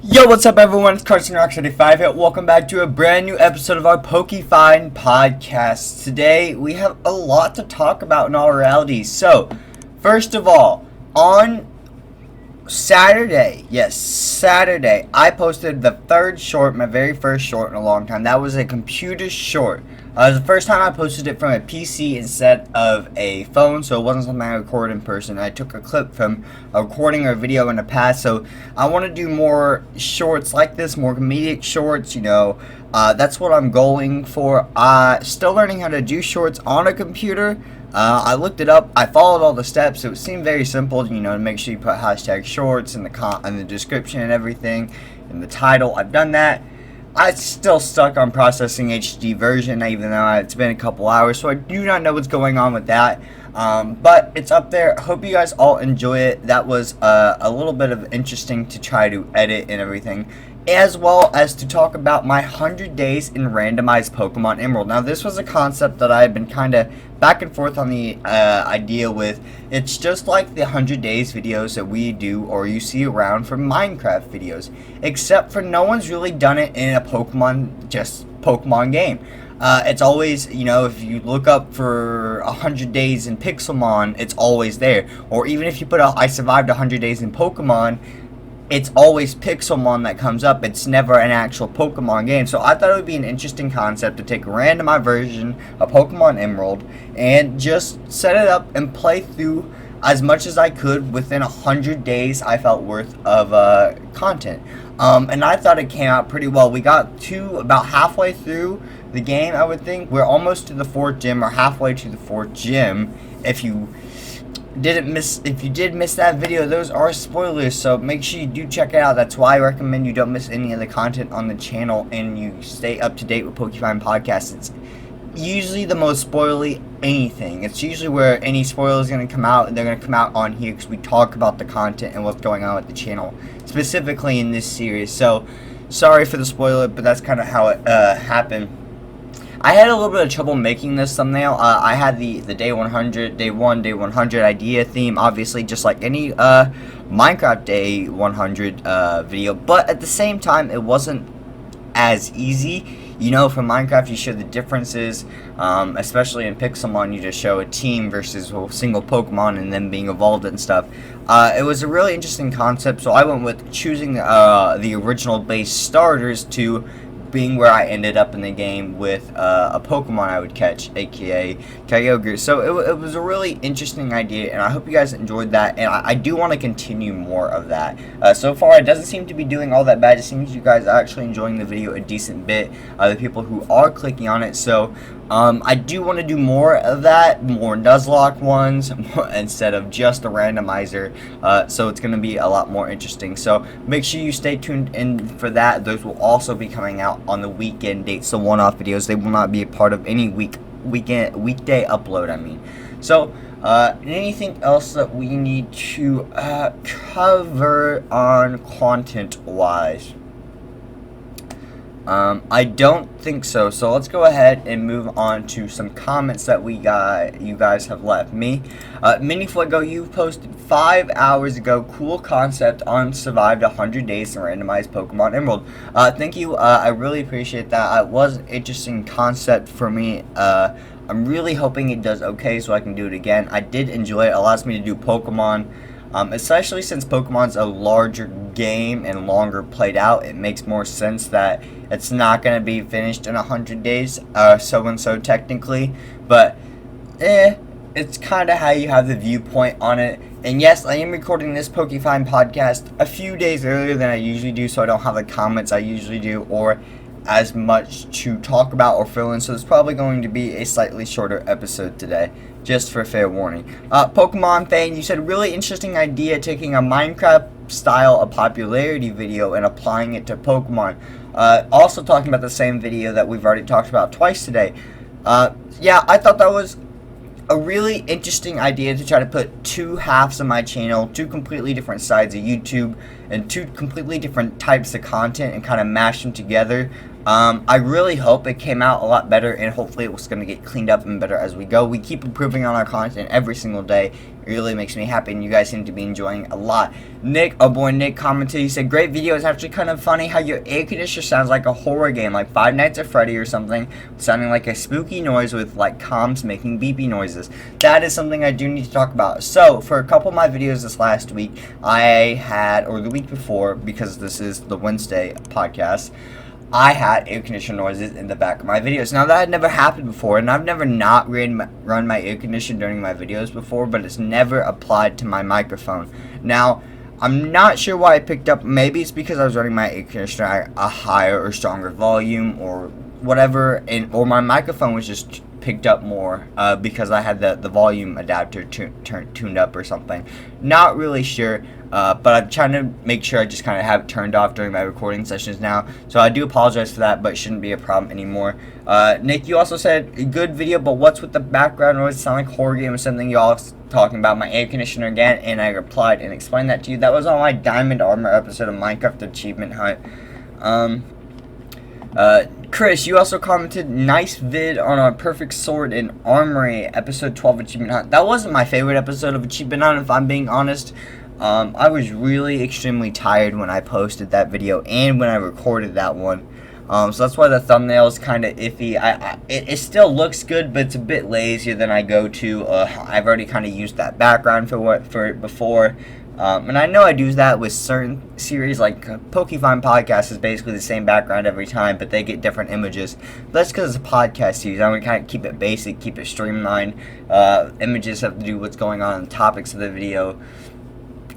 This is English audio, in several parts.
Yo, what's up everyone, it's CartoonRock75 here. Welcome back to a brand new episode of our PokeFind Podcast. Today, we have a lot to talk about in all reality. So, first of all, on Saturday, I posted the third short, my very first short in a long time. That was a computer short. It was the first time I posted it from a PC instead of a phone, so it wasn't something I recorded in person. I took a clip from a recording or a video in the past, so I want to do more shorts like this, more comedic shorts, that's what I'm going for. Still learning how to do shorts on a computer. I looked it up, I followed all the steps, it seemed very simple, to make sure you put hashtag shorts in the description and everything, in the title. I've done that. I'm still stuck on processing HD version, even though it's been a couple hours, so I do not know what's going on with that. But it's up there. Hope you guys all enjoy it. That was a little bit of interesting to try to edit and everything, as well as to talk about my 100 days in randomized Pokemon Emerald. Now, this was a concept that I had been kind of back and forth on the idea with. It's just like the 100 days videos that we do or you see around for Minecraft videos, except for no one's really done it in a Pokemon game. It's always, if you look up for 100 days in Pixelmon, it's always there. Or even if you put I survived 100 days in Pokemon, it's always Pixelmon that comes up. It's never an actual Pokemon game. So I thought it would be an interesting concept to take a randomized version of Pokemon Emerald and just set it up and play through as much as I could within 100 days I felt worth of content. And I thought it came out pretty well. We got to about halfway through the game, I would think. We're almost to the 4th gym, or halfway to the 4th gym. If you did miss that video, those are spoilers, so make sure you do check it out. That's why I recommend you don't miss any of the content on the channel and you stay up to date with PokeFind Podcasts. It's usually the most spoily anything. It's usually where any spoiler is going to come out, and they're going to come out on here because we talk about the content and what's going on with the channel, specifically in this series. So, sorry for the spoiler, but that's kind of how it happened. I had a little bit of trouble making this thumbnail. I had the day 100, day 1, day 100 idea theme, obviously, just like any Minecraft day 100 video. But at the same time, it wasn't as easy. For Minecraft, you show the differences, especially in Pixelmon, you just show a team versus a single Pokemon and then being evolved and stuff. It was a really interesting concept, so I went with choosing the original base starters to being where I ended up in the game with a Pokemon I would catch, aka Kyogre. So it was a really interesting idea, and I hope you guys enjoyed that, and I do want to continue more of that. So far, it doesn't seem to be doing all that bad. It seems you guys are actually enjoying the video a decent bit, the people who are clicking on it. So I do want to do more of that, more Nuzlocke ones, instead of just a randomizer, so it's going to be a lot more interesting. So make sure you stay tuned in for that. Those will also be coming out on the weekend dates, the one-off videos. They will not be a part of any weekday upload, I mean. So, anything else that we need to cover on content-wise? I don't think so. So let's go ahead and move on to some comments that you guys have left me. Minifuego, you posted 5 hours ago. Cool concept on survived 100 days in randomized Pokemon Emerald. Thank you. I really appreciate that. It was an interesting concept for me. I'm really hoping it does okay so I can do it again. I did enjoy it. It allows me to do Pokemon. Especially since Pokemon's a larger game and longer played out, it makes more sense that it's not going to be finished in 100 days, so technically, but it's kind of how you have the viewpoint on it. And yes, I am recording this PokeFind podcast a few days earlier than I usually do, so I don't have the comments I usually do or as much to talk about or fill in, so it's probably going to be a slightly shorter episode today, just for fair warning. Pokemon Fang, you said really interesting idea, taking a Minecraft style of popularity video and applying it to Pokemon. Also talking about the same video that we've already talked about twice today. Yeah, I thought that was a really interesting idea, to try to put two halves of my channel, two completely different sides of YouTube, and two completely different types of content, and kind of mash them together. I really hope it came out a lot better, and hopefully it was going to get cleaned up and better as we go. We keep improving on our content every single day. It really makes me happy, and you guys seem to be enjoying it a lot. Nick, our boy Nick, commented. He said, "Great video. It's actually kind of funny how your air conditioner sounds like a horror game, like Five Nights at Freddy or something, sounding like a spooky noise with like comms making beepy noises." That is something I do need to talk about. So, for a couple of my videos this last week, or the week before, because this is the Wednesday podcast, I had air conditioner noises in the back of my videos. Now, that had never happened before, and I've never not run my air conditioner during my videos before, but it's never applied to my microphone. Now, I'm not sure why I picked up. Maybe it's because I was running my air conditioner at a higher or stronger volume or whatever, or my microphone was just picked up more because I had the volume adapter tuned up or something. Not really sure. But I'm trying to make sure I just kind of have it turned off during my recording sessions now. So I do apologize for that, but it shouldn't be a problem anymore. Nick, you also said, "Good video, but what's with the background noise? It sounds like horror game or something." You all talking about my air conditioner again, and I replied and explained that to you. That was on my Diamond Armor episode of Minecraft Achievement Hunt. Chris, you also commented, "Nice vid on our Perfect Sword and Armory episode 12 Achievement Hunt." That wasn't my favorite episode of Achievement Hunt, if I'm being honest. I was really extremely tired when I posted that video and when I recorded that one. So that's why the thumbnail is kind of iffy. It still looks good, but it's a bit lazier than I go to. I've already kind of used that background for it before. And I know I do that with certain series, like PokeFind Podcasts is basically the same background every time, but they get different images. That's because it's a podcast series. I'm going to kind of keep it basic, keep it streamlined. Images have to do what's going on in the topics of the video.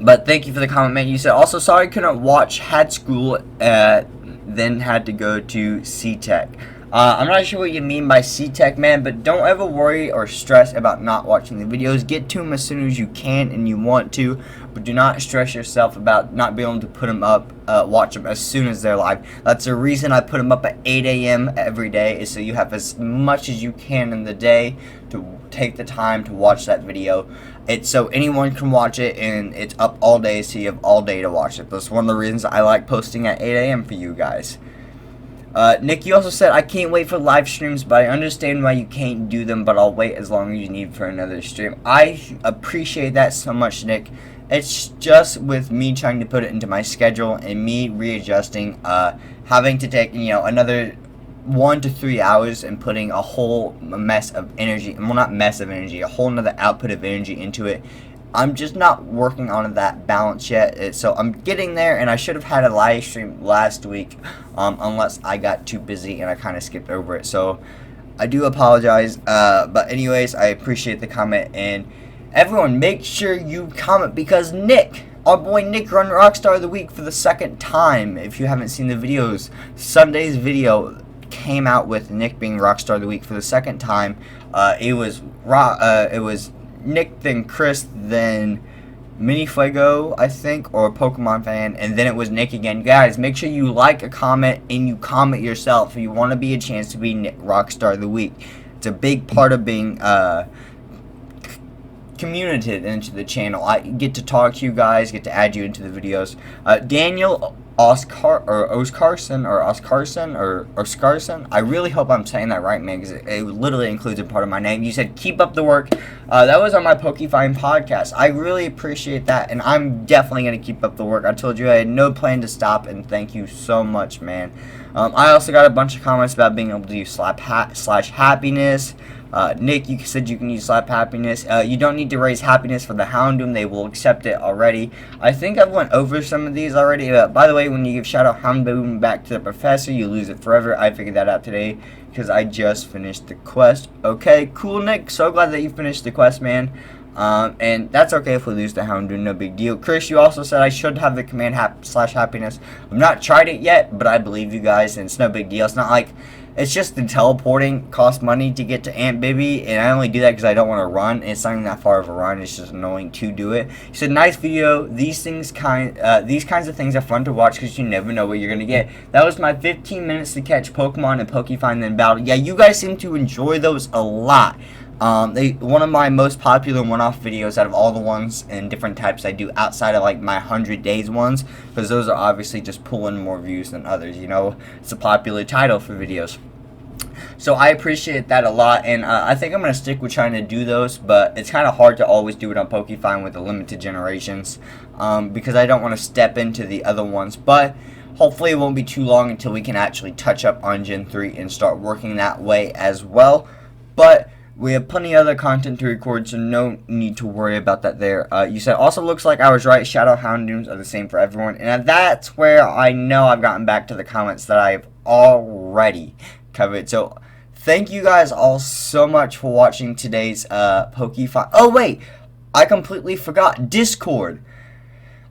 But thank you for the comment, man. You said, "Also, sorry I couldn't watch, had school, then had to go to C-Tech." I'm not sure what you mean by C-Tech, man, but don't ever worry or stress about not watching the videos. Get to them as soon as you can and you want to, but do not stress yourself about not being able to put them up, watch them as soon as they're live. That's the reason I put them up at 8 a.m. every day, is so you have as much as you can in the day to take the time to watch that video. It's so anyone can watch it, and it's up all day, so you have all day to watch it. That's one of the reasons I like posting at 8 a.m. for you guys. Nick, you also said, "I can't wait for live streams, but I understand why you can't do them, but I'll wait as long as you need for another stream." I appreciate that so much, Nick. It's just with me trying to put it into my schedule and me readjusting, having to take, another 1 to 3 hours and putting a whole mess of energy, well, not mess of energy, a whole nother output of energy into it. I'm just not working on that balance yet, so I'm getting there, and I should have had a live stream last week, unless I got too busy and I kind of skipped over it, so I do apologize, but anyways, I appreciate the comment, and everyone, make sure you comment, because Nick, our boy Nick, run Rockstar of the Week for the second time. If you haven't seen the videos, Sunday's video came out with Nick being Rockstar of the Week for the second time. It was Nick, then Chris, then Minifuego, I think, or Pokemon fan, and then it was Nick again. Guys, make sure you like a comment and you comment yourself if you want to be a chance to be Nick Rockstar of the Week. It's a big part of being communicated into the channel. I get to talk to you guys, get to add you into the videos. Daniel Oscarson, I really hope I'm saying that right, man, because it literally includes a part of my name. You said, "Keep up the work." That was on my PokeFind podcast. I really appreciate that, and I'm definitely going to keep up the work. I told you I had no plan to stop, and thank you so much, man. I also got a bunch of comments about being able to use /happiness. Nick, you said you can use /happiness. You don't need to raise happiness for the Houndoom. They will accept it already. I think I've went over some of these already. By the way, when you give shout out Houndoom back to the professor, you lose it forever. I figured that out today because I just finished the quest. Okay, cool, Nick. So glad that you finished the quest, man. And that's okay if we lose the Houndoom, no big deal. Chris, you also said I should have the command /happiness. I've not tried it yet, but I believe you guys, and it's no big deal. It's not like, it's just the teleporting costs money to get to Aunt Bibby, and I only do that because I don't want to run. And it's not even that far of a run. It's just annoying to do it. He said, "Nice video. These kinds of things are fun to watch because you never know what you're gonna get." That was my 15 minutes to catch Pokemon and PokeFind then battle. Yeah, you guys seem to enjoy those a lot. One of my most popular one-off videos out of all the ones and different types I do outside of like my 100 days ones, because those are obviously just pulling more views than others, you know. It's a popular title for videos. So I appreciate that a lot, and I think I'm going to stick with trying to do those, but it's kind of hard to always do it on PokeFind with the limited generations, because I don't want to step into the other ones, but hopefully it won't be too long until we can actually touch up on Gen 3 and start working that way as well. But we have plenty of other content to record, so no need to worry about that there. You said, also looks like I was right, Shadow Houndooms are the same for everyone, and that's where I know I've gotten back to the comments that I've already covered. So thank you guys all so much for watching today's PokeFind. Oh wait, I completely forgot Discord.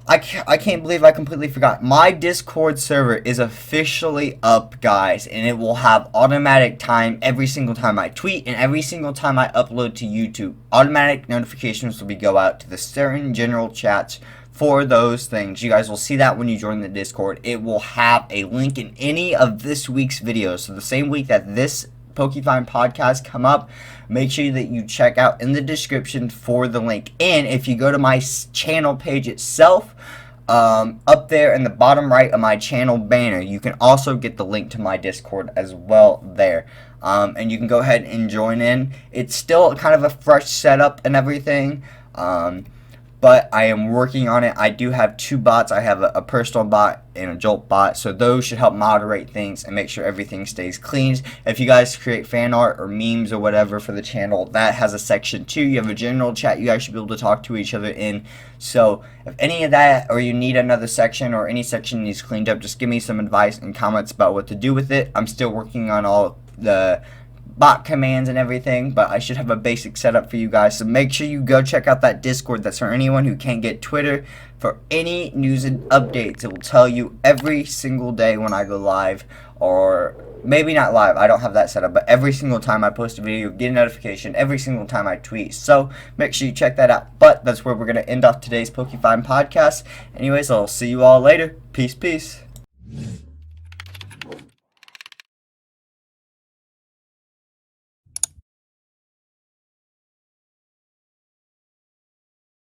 I can't believe I completely forgot. My Discord server is officially up, guys, and it will have automatic time every single time I tweet and every single time I upload to YouTube. Automatic notifications will go out to the certain general chats for those things. You guys will see that when you join the Discord. It will have a link in any of this week's videos. So the same week that this PokeFind podcast come up, make sure that you check out in the description for the link. And if you go to my channel page itself, up there in the bottom right of my channel banner, you can also get the link to my Discord as well there. And you can go ahead and join in. It's still kind of a fresh setup and everything, but I am working on it. I do have two bots. I have a personal bot and a Jolt bot, so those should help moderate things and make sure everything stays clean. If you guys create fan art or memes or whatever for the channel, that has a section too. You have a general chat you guys should be able to talk to each other in. So if any of that, or you need another section, or any section needs cleaned up, just give me some advice and comments about what to do with it. I'm still working on all the bot commands and everything, but I should have a basic setup for you guys. So make sure you go check out that Discord. That's for anyone who can't get Twitter. For any news and updates, it will tell you every single day when I go live, or maybe not live, I don't have that set up, but every single time I post a video, get a notification every single time I tweet. So make sure you check that out. But that's where we're going to end off today's PokeFind podcast. Anyways, I'll see you all later. Peace, peace.